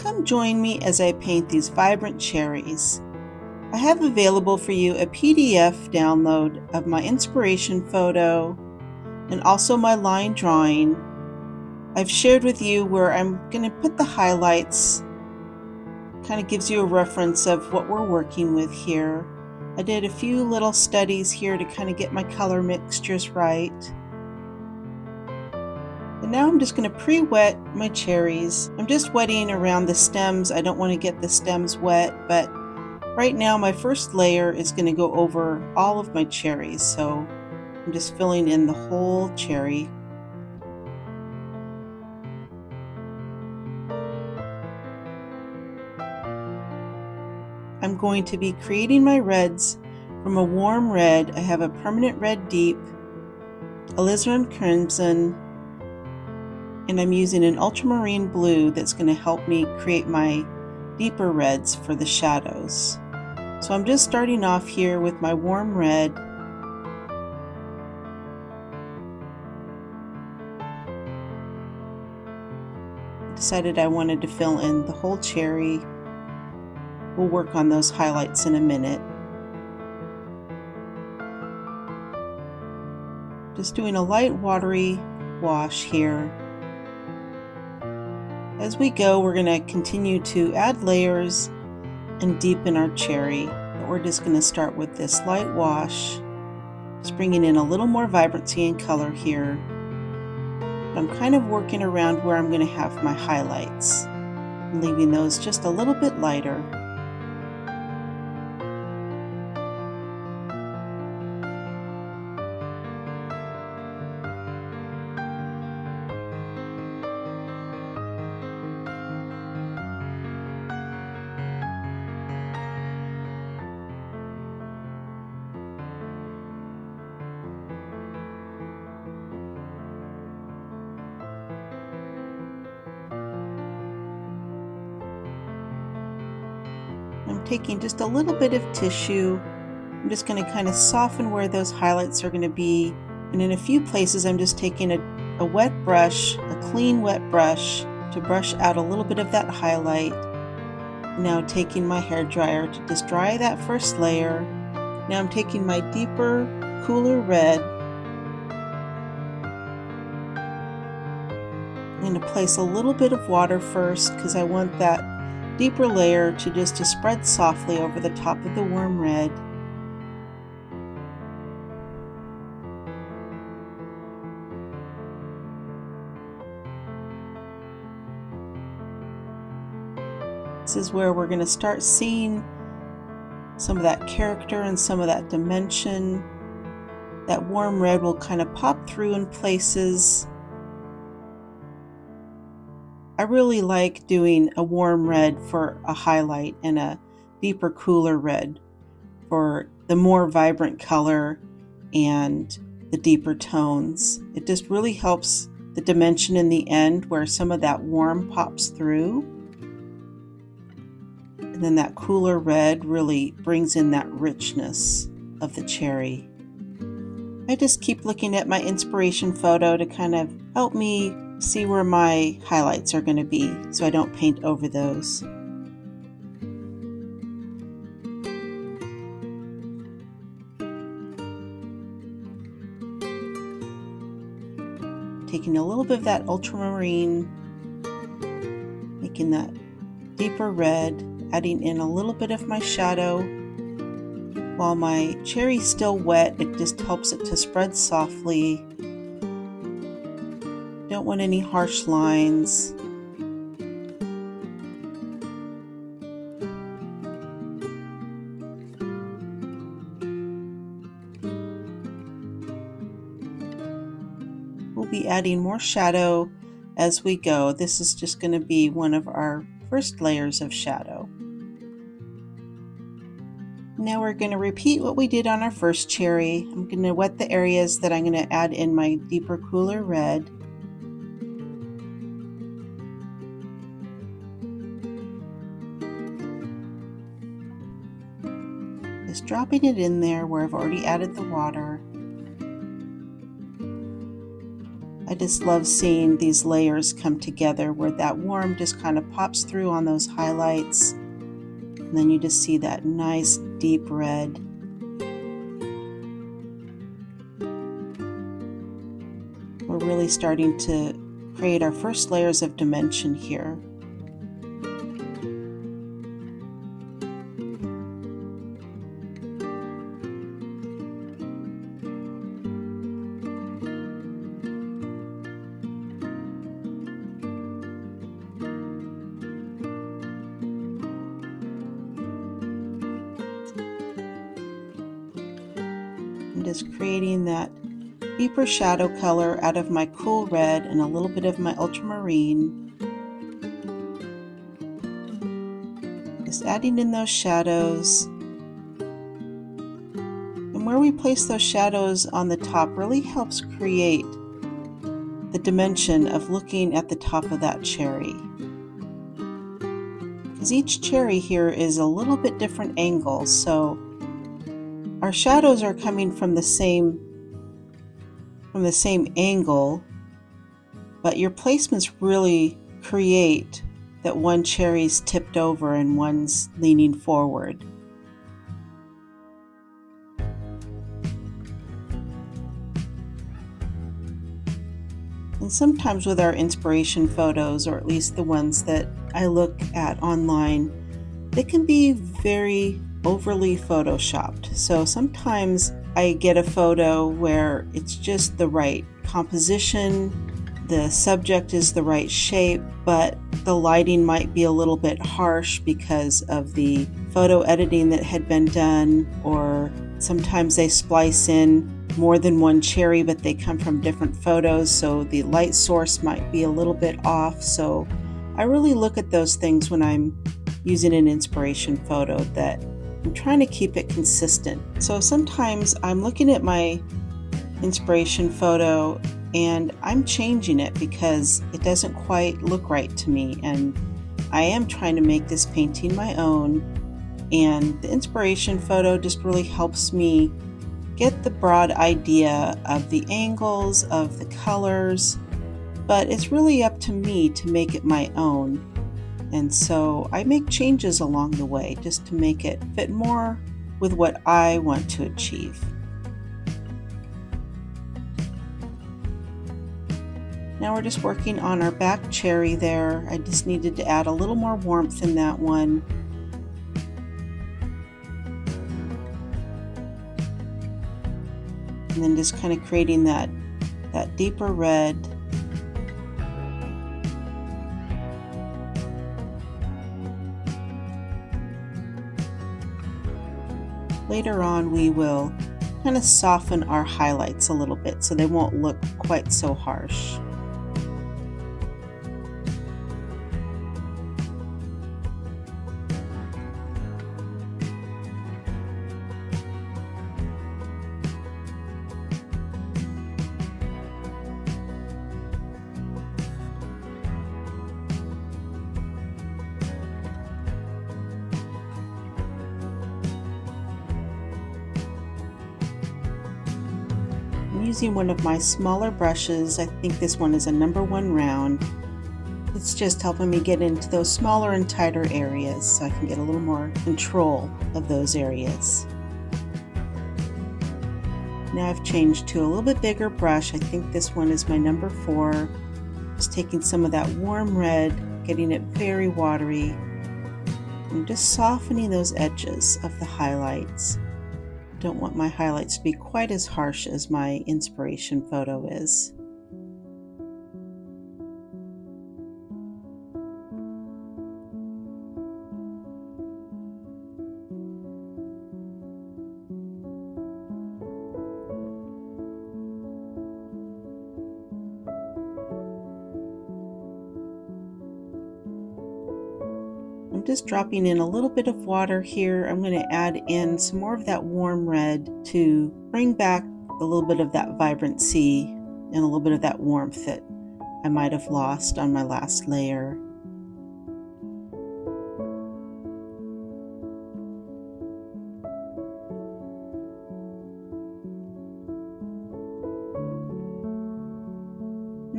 Come join me as I paint these vibrant cherries. I have available for you a PDF download of my inspiration photo and also my line drawing. I've shared with you where I'm going to put the highlights. Kind of gives you a reference of what we're working with here. I did a few little studies here to kind of get my color mixtures right. And now I'm just going to pre-wet my cherries. I'm just wetting around the stems. I don't want to get the stems wet, but right now my first layer is going to go over all of my cherries. So I'm just filling in the whole cherry. I'm going to be creating my reds from a warm red. I have a permanent red deep, alizarin crimson, and I'm using an ultramarine blue that's going to help me create my deeper reds for the shadows. So I'm just starting off here with my warm red. Decided I wanted to fill in the whole cherry. We'll work on those highlights in a minute. Just doing a light watery wash here. As we go, we're going to continue to add layers and deepen our cherry. But we're just going to start with this light wash, just bringing in a little more vibrancy and color here. But I'm kind of working around where I'm going to have my highlights, and leaving those just a little bit lighter. I'm taking just a little bit of tissue. I'm just going to kind of soften where those highlights are going to be. And in a few places I'm just taking a wet brush, a clean wet brush, to brush out a little bit of that highlight. Now taking my hairdryer to just dry that first layer. Now I'm taking my deeper, cooler red. I'm going to place a little bit of water first because I want that deeper layer to spread softly over the top of the warm red. This is where we're going to start seeing some of that character and some of that dimension. That warm red will kind of pop through in places. I really like doing a warm red for a highlight and a deeper, cooler red for the more vibrant color and the deeper tones. It just really helps the dimension in the end where some of that warm pops through. And then that cooler red really brings in that richness of the cherry. I just keep looking at my inspiration photo to kind of help me see where my highlights are going to be so I don't paint over those. Taking a little bit of that ultramarine, making that deeper red, adding in a little bit of my shadow. While my cherry's still wet, it just helps it to spread softly. Don't want any harsh lines. We'll be adding more shadow as we go. This is just going to be one of our first layers of shadow. Now we're going to repeat what we did on our first cherry. I'm going to wet the areas that I'm going to add in my deeper, cooler red. Just dropping it in there where I've already added the water. I just love seeing these layers come together where that warm just kind of pops through on those highlights. And then you just see that nice deep red. We're really starting to create our first layers of dimension here. I'm just creating that deeper shadow color out of my cool red and a little bit of my ultramarine. Just adding in those shadows. And where we place those shadows on the top really helps create the dimension of looking at the top of that cherry. Because each cherry here is a little bit different angle, so our shadows are coming from the same angle, but your placements really create that one cherry's tipped over and one's leaning forward. And sometimes with our inspiration photos, or at least the ones that I look at online, they can be very overly photoshopped. So sometimes I get a photo where it's just the right composition, the subject is the right shape, but the lighting might be a little bit harsh because of the photo editing that had been done, or sometimes they splice in more than one cherry, but they come from different photos, so the light source might be a little bit off. So I really look at those things when I'm using an inspiration photo, that I'm trying to keep it consistent. So sometimes I'm looking at my inspiration photo and I'm changing it because it doesn't quite look right to me, and I am trying to make this painting my own, and the inspiration photo just really helps me get the broad idea of the angles, of the colors, but it's really up to me to make it my own. And so I make changes along the way just to make it fit more with what I want to achieve. Now we're just working on our back cherry there. I just needed to add a little more warmth in that one. And then just kind of creating that deeper red. Later on we will kind of soften our highlights a little bit so they won't look quite so harsh. Using one of my smaller brushes. I think this one is a number 1 round. It's just helping me get into those smaller and tighter areas so I can get a little more control of those areas. Now I've changed to a little bit bigger brush. I think this one is my number 4. Just taking some of that warm red, getting it very watery, and just softening those edges of the highlights. Don't want my highlights to be quite as harsh as my inspiration photo is. Just dropping in a little bit of water here. I'm going to add in some more of that warm red to bring back a little bit of that vibrancy and a little bit of that warmth that I might have lost on my last layer.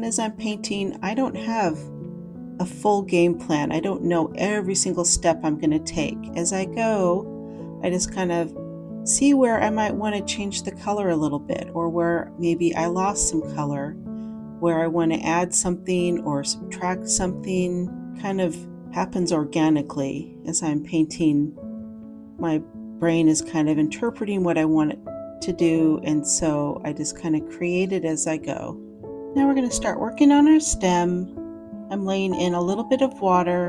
as I'm painting, I don't have a full game plan. I don't know every single step I'm going to take. As I go, I just kind of see where I might want to change the color a little bit, or where maybe I lost some color, where I want to add something or subtract something. Kind of happens organically as I'm painting. My brain is kind of interpreting what I want it to do, and so I just kind of create it as I go. Now we're going to start working on our stem. I'm laying in a little bit of water,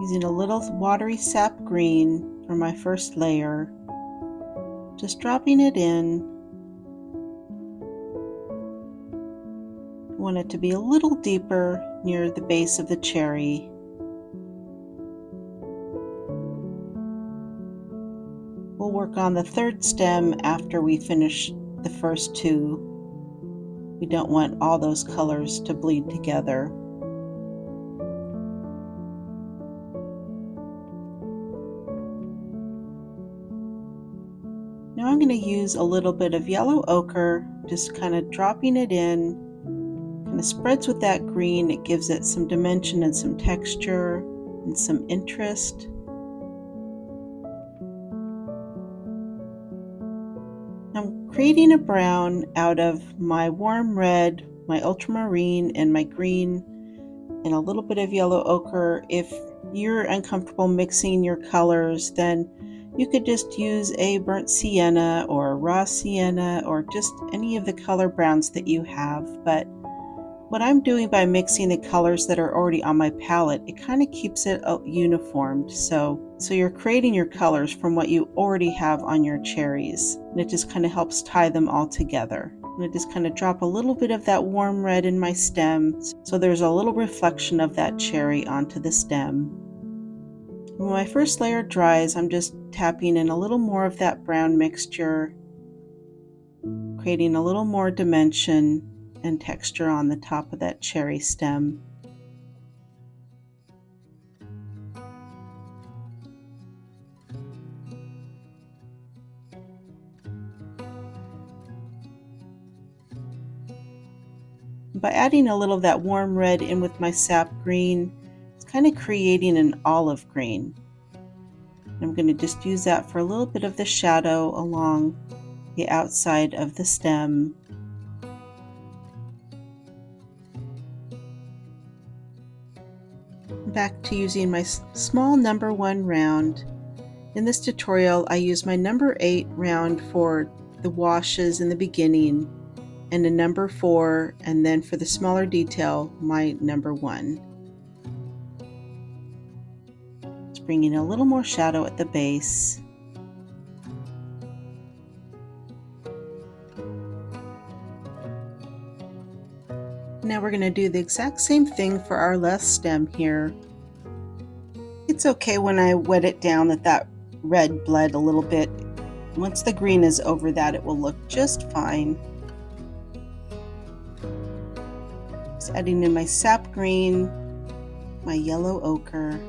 using a little watery sap green for my first layer, just dropping it in. I want it to be a little deeper near the base of the cherry. We'll work on the third stem after we finish the first two. We don't want all those colors to bleed together. Now I'm going to use a little bit of yellow ochre, just kind of dropping it in. Kind of spreads with that green. It gives it some dimension and some texture and some interest. I'm creating a brown out of my warm red, my ultramarine, and my green, and a little bit of yellow ochre. If you're uncomfortable mixing your colors, then you could just use a burnt sienna or a raw sienna or just any of the color browns that you have. But what I'm doing by mixing the colors that are already on my palette, it kind of keeps it uniformed. So you're creating your colors from what you already have on your cherries, and it just kind of helps tie them all together. I'm going to just kind of drop a little bit of that warm red in my stem, so there's a little reflection of that cherry onto the stem. When my first layer dries, I'm just tapping in a little more of that brown mixture, creating a little more dimension and texture on the top of that cherry stem. By adding a little of that warm red in with my sap green, it's kind of creating an olive green. I'm going to just use that for a little bit of the shadow along the outside of the stem. Back to using my small number 1 round. In this tutorial, I use my number 8 round for the washes in the beginning, and a number 4, and then for the smaller detail, my number 1. It's bringing a little more shadow at the base. Now we're going to do the exact same thing for our last stem here. It's okay when I wet it down that red bled a little bit. Once the green is over that, it will look just fine. Just adding in my sap green, my yellow ochre,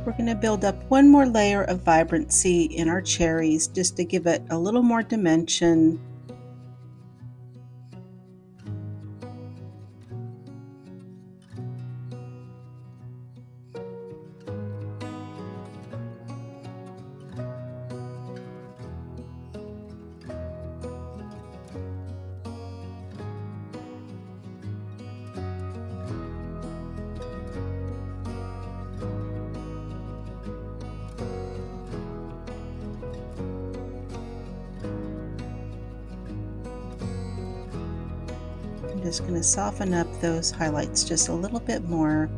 we're going to build up one more layer of vibrancy in our cherries just to give it a little more dimension. I'm just going to soften up those highlights just a little bit more.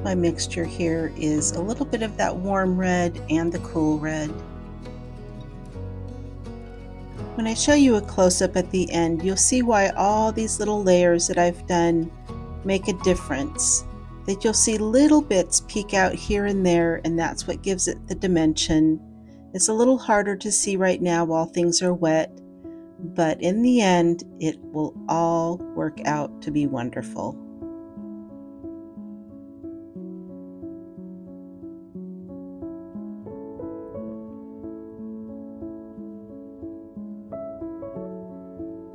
My mixture here is a little bit of that warm red and the cool red. When I show you a close-up at the end, you'll see why all these little layers that I've done make a difference. That you'll see little bits peek out here and there, and that's what gives it the dimension. It's a little harder to see right now while things are wet, but in the end, it will all work out to be wonderful.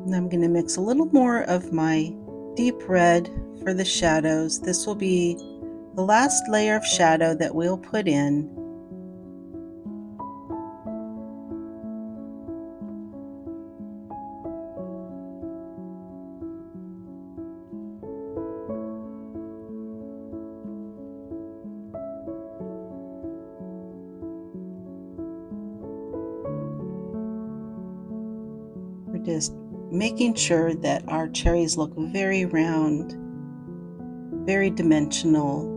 And I'm going to mix a little more of my deep red for the shadows. This will be the last layer of shadow that we'll put in. We're just making sure that our cherries look very round, very dimensional.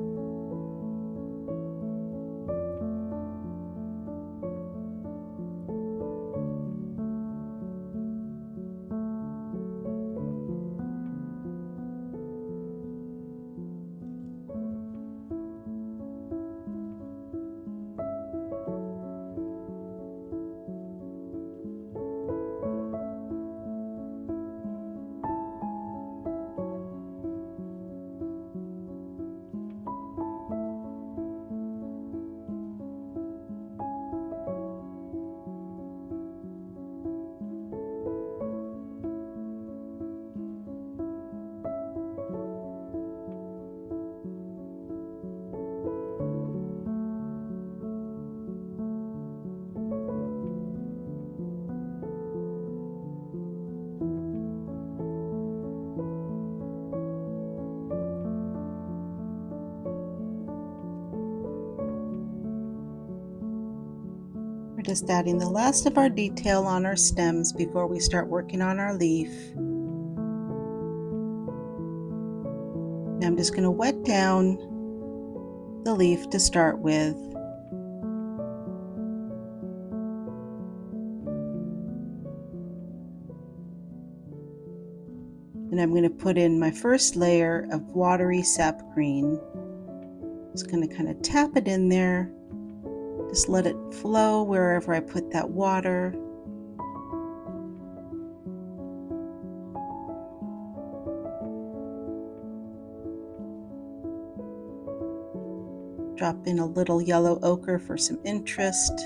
We're just adding the last of our detail on our stems before we start working on our leaf. Now I'm just going to wet down the leaf to start with. And I'm going to put in my first layer of watery sap green. Just going to kind of tap it in there. Just let it flow wherever I put that water. Drop in a little yellow ochre for some interest.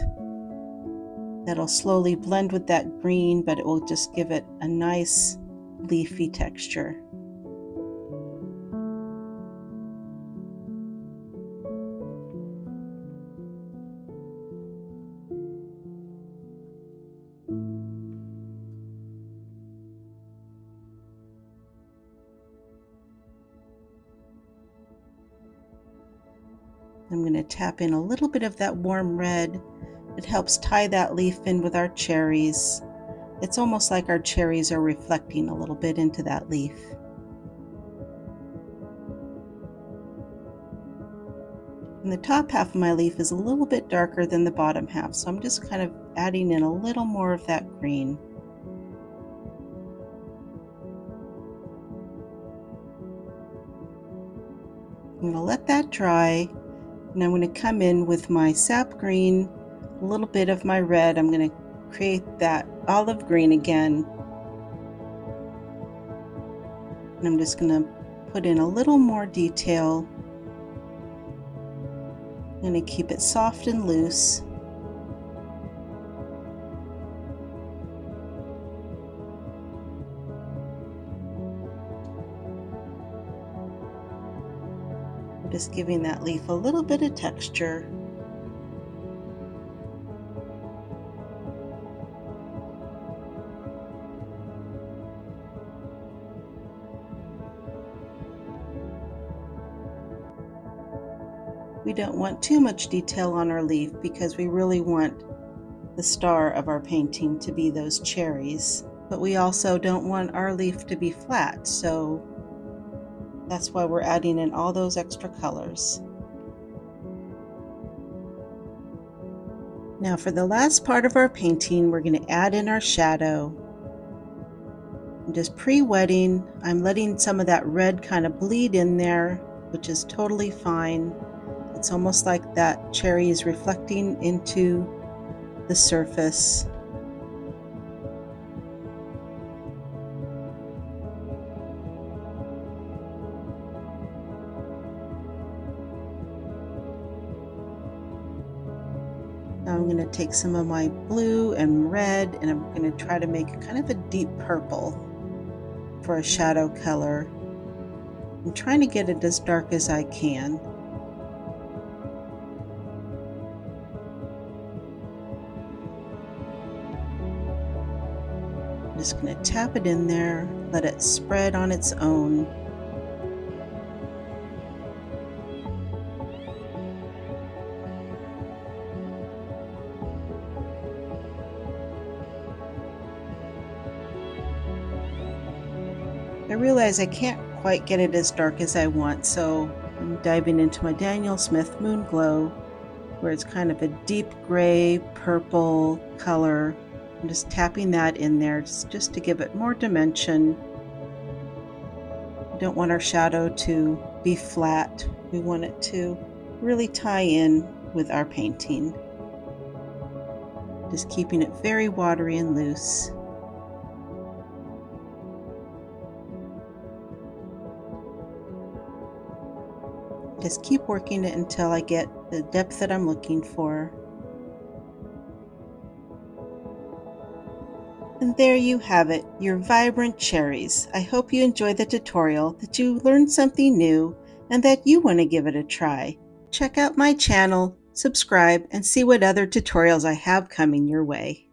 That'll slowly blend with that green, but it will just give it a nice leafy texture. I'm going to tap in a little bit of that warm red. It helps tie that leaf in with our cherries. It's almost like our cherries are reflecting a little bit into that leaf. And the top half of my leaf is a little bit darker than the bottom half, so I'm just kind of adding in a little more of that green. I'm going to let that dry. And I'm going to come in with my sap green, a little bit of my red. I'm going to create that olive green again. And I'm just going to put in a little more detail. I'm going to keep it soft and loose. Just giving that leaf a little bit of texture. We don't want too much detail on our leaf because we really want the star of our painting to be those cherries, but we also don't want our leaf to be flat, so that's why we're adding in all those extra colors. Now for the last part of our painting, we're going to add in our shadow. I'm just pre-wetting. I'm letting some of that red kind of bleed in there, which is totally fine. It's almost like that cherry is reflecting into the surface. Now I'm going to take some of my blue and red, and I'm going to try to make kind of a deep purple for a shadow color. I'm trying to get it as dark as I can. I'm just going to tap it in there, let it spread on its own. I realize I can't quite get it as dark as I want, so I'm diving into my Daniel Smith Moonglow, where it's kind of a deep gray purple color. I'm just tapping that in there just to give it more dimension. We don't want our shadow to be flat. We want it to really tie in with our painting. Just keeping it very watery and loose. Just keep working it until I get the depth that I'm looking for. And there you have it, your vibrant cherries. I hope you enjoyed the tutorial, that you learned something new, and that you want to give it a try. Check out my channel, subscribe, and see what other tutorials I have coming your way.